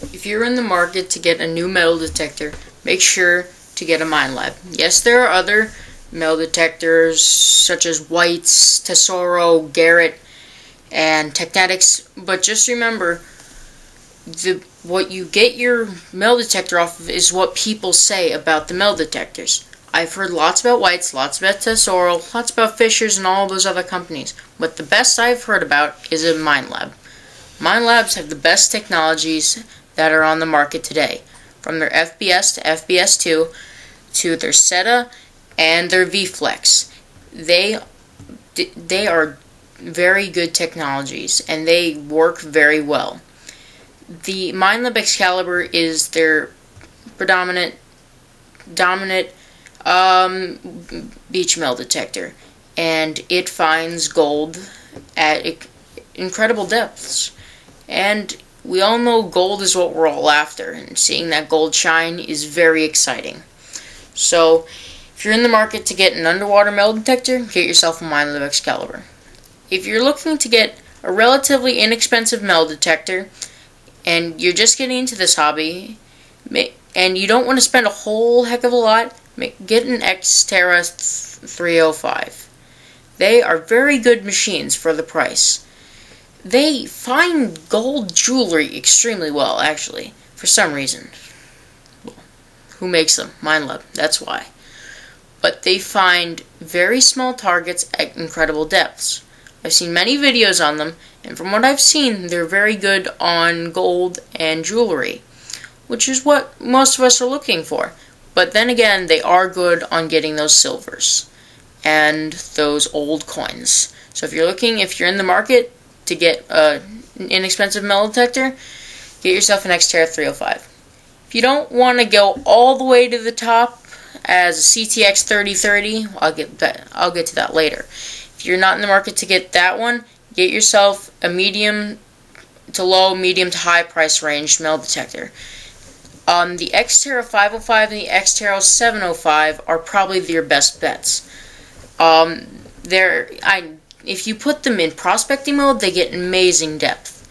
If you're in the market to get a new metal detector, make sure to get a Minelab. Yes, there are other metal detectors such as White's, Tesoro, Garrett, and Technetics, but just remember, what you get your metal detector off of is what people say about the metal detectors. I've heard lots about White's, lots about Tesoro, lots about Fisher's, and all those other companies, but the best I've heard about is a Minelab. Minelabs have the best technologies that are on the market today, from their FBS to FBS2 to their SETA and their VFlex. They are very good technologies and they work very well. The Minelab Excalibur is their dominant beach metal detector, and it finds gold at incredible depths. And we all know gold is what we're all after, and seeing that gold shine is very exciting. So, if you're in the market to get an underwater metal detector, get yourself a Minelab Excalibur. If you're looking to get a relatively inexpensive metal detector, and you're just getting into this hobby, and you don't want to spend a whole heck of a lot, get an Xterra 305. They are very good machines for the price. They find gold jewelry extremely well, actually, for some reason. Well, who makes them? Minelab, that's why. But they find very small targets at incredible depths. I've seen many videos on them, and from what I've seen, they're very good on gold and jewelry, which is what most of us are looking for. But then again, they are good on getting those silvers and those old coins. So if you're in the market to get an inexpensive metal detector, get yourself an Xterra 305. If you don't want to go all the way to the top as a CTX 3030, I'll get to that later. If you're not in the market to get that one, get yourself a medium to low, medium to high price range metal detector. The Xterra 505 and the Xterra 705 are probably your best bets. If you put them in prospecting mode, they get amazing depth.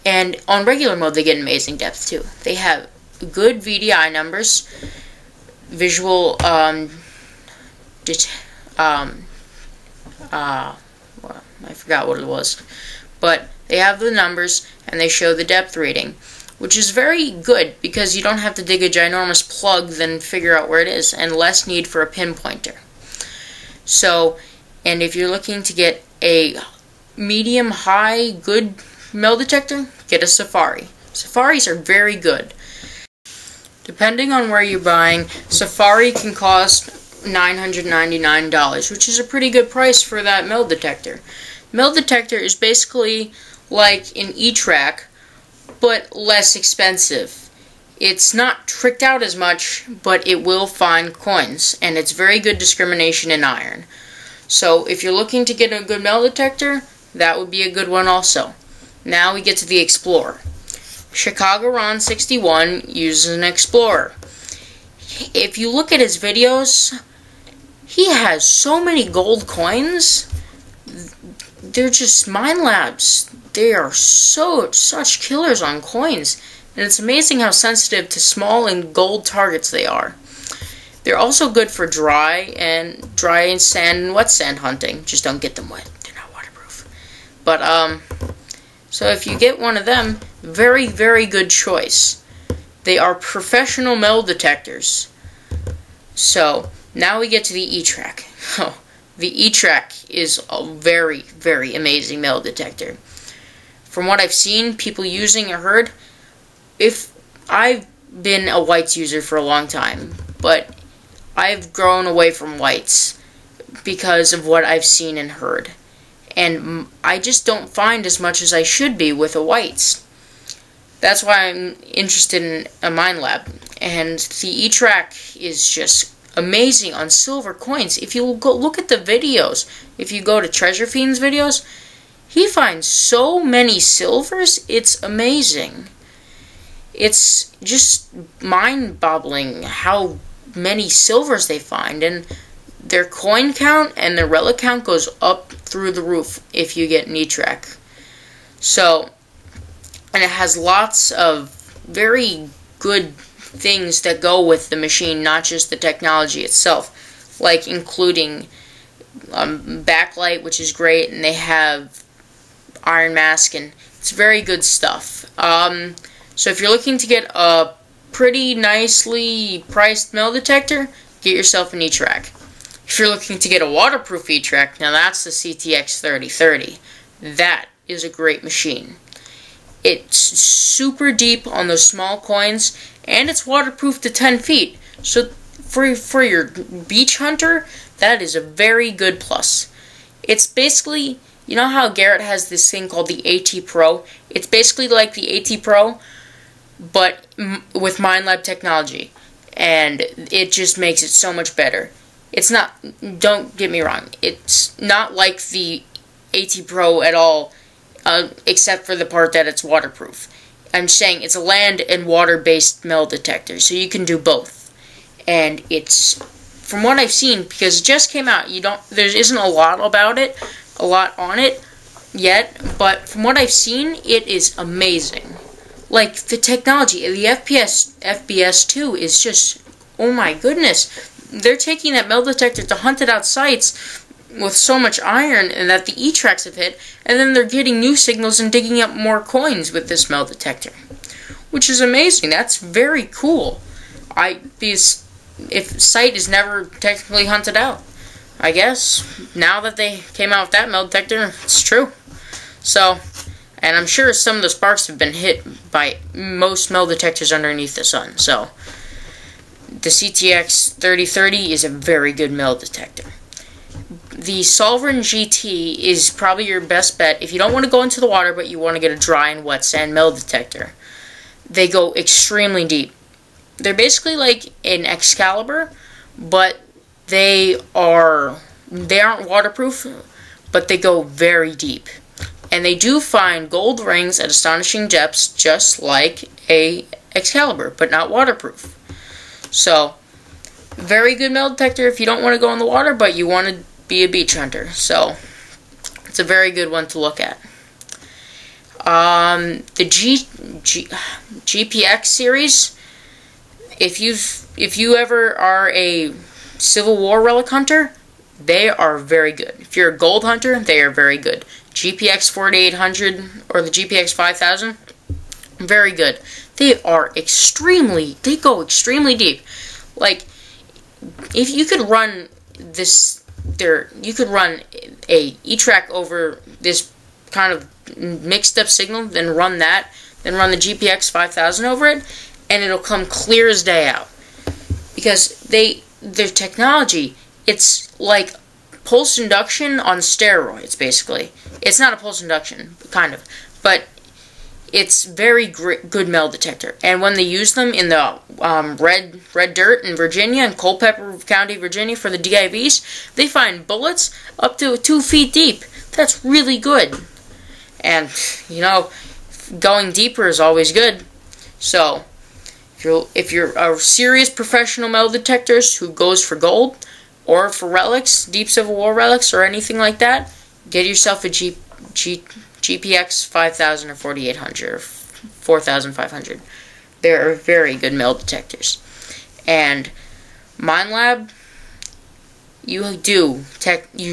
And on regular mode, they get amazing depth too. They have good VDI numbers, visual, well, I forgot what it was. But they have the numbers, and they show the depth reading, which is very good because you don't have to dig a ginormous plug then figure out where it is, and less need for a pinpointer. So, and if you're looking to get a medium-high good metal detector, get a Safari. Safaris are very good. Depending on where you're buying, Safari can cost $999, which is a pretty good price for that metal detector. Metal detector is basically like an E-Track, but less expensive. It's not tricked out as much, but it will find coins, and it's very good discrimination in iron. So if you're looking to get a good metal detector, that would be a good one also. Now we get to the Explorer. Chicago Ron 61 uses an Explorer. If you look at his videos, he has so many gold coins. They're just Minelabs. They are such killers on coins, and it's amazing how sensitive to small and gold targets they are. They're also good for dry sand and wet sand hunting. Just don't get them wet. They're not waterproof. But so if you get one of them, very, very good choice. They are professional metal detectors. So now we get to the E-Track. The E-Track is a very, very amazing metal detector. From what I've seen, people using or heard, if I've been a White's user for a long time, but I've grown away from White's because of what I've seen and heard. And I just don't find as much as I should be with a White's. That's why I'm interested in a Minelab. And the E-Track is just amazing on silver coins. If you go look at the videos, if you go to Treasure Fiend's videos, he finds so many silvers, it's amazing. It's just mind-boggling how many silvers they find, and their coin count and their relic count goes up through the roof if you get an E-Track. So, and it has lots of very good things that go with the machine, not just the technology itself, like including backlight, which is great, and they have iron mask, and it's very good stuff. So if you're looking to get a pretty nicely priced metal detector, get yourself an E-Track. If you're looking to get a waterproof E-Track, now that's the CTX 3030. That is a great machine. It's super deep on those small coins, and it's waterproof to 10 feet. So for your beach hunter, that is a very good plus. It's basically, you know how Garrett has this thing called the AT Pro? It's basically like the AT Pro, but with Minelab technology. And it just makes it so much better. It's not, don't get me wrong, it's not like the AT Pro at all, except for the part that it's waterproof. I'm saying it's a land and water-based metal detector, so you can do both. And it's, from what I've seen, because it just came out, there isn't a lot on it yet, but from what I've seen, it is amazing. Like, the technology, the FBS2 is just, oh my goodness. They're taking that metal detector to hunted out sites with so much iron and that the E-Tracks have hit, and then they're getting new signals and digging up more coins with this metal detector, which is amazing. That's very cool. Because if site is never technically hunted out, I guess now that they came out with that metal detector, it's true. So, and I'm sure some of the sparks have been hit by most metal detectors underneath the sun. So, the CTX 3030 is a very good metal detector. The Solverin GT is probably your best bet if you don't want to go into the water, but you want to get a dry and wet sand metal detector. They go extremely deep. They're basically like an Excalibur, but they aren't waterproof, but they go very deep. And they do find gold rings at astonishing depths, just like a Excalibur, but not waterproof. So, very good metal detector if you don't want to go in the water, but you want to be a beach hunter. So, it's a very good one to look at. The GPX series, if you ever are a Civil War relic hunter, they are very good. If you're a gold hunter, they are very good. GPX 4800 or the GPX 5000, very good. They go extremely deep. Like, if you could run you could run a E-Track over this kind of mixed up signal, then run the GPX 5000 over it, and it'll come clear as day out. Because their technology, it's like pulse induction on steroids, basically. It's not a pulse induction, kind of, but it's very good metal detector. And when they use them in the red dirt in Virginia, and Culpeper County, Virginia, for the DIVs, they find bullets up to 2 feet deep. That's really good. And, you know, going deeper is always good. So, if you're a serious professional metal detectors who goes for gold, or for relics, Deep Civil War relics, or anything like that, get yourself a GPX 5000 or 4800 or 4500. They're very good metal detectors. And Minelab, you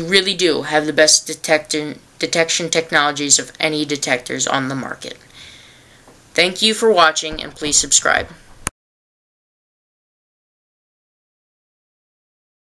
really do have the best detection technologies of any detectors on the market. Thank you for watching, and please subscribe.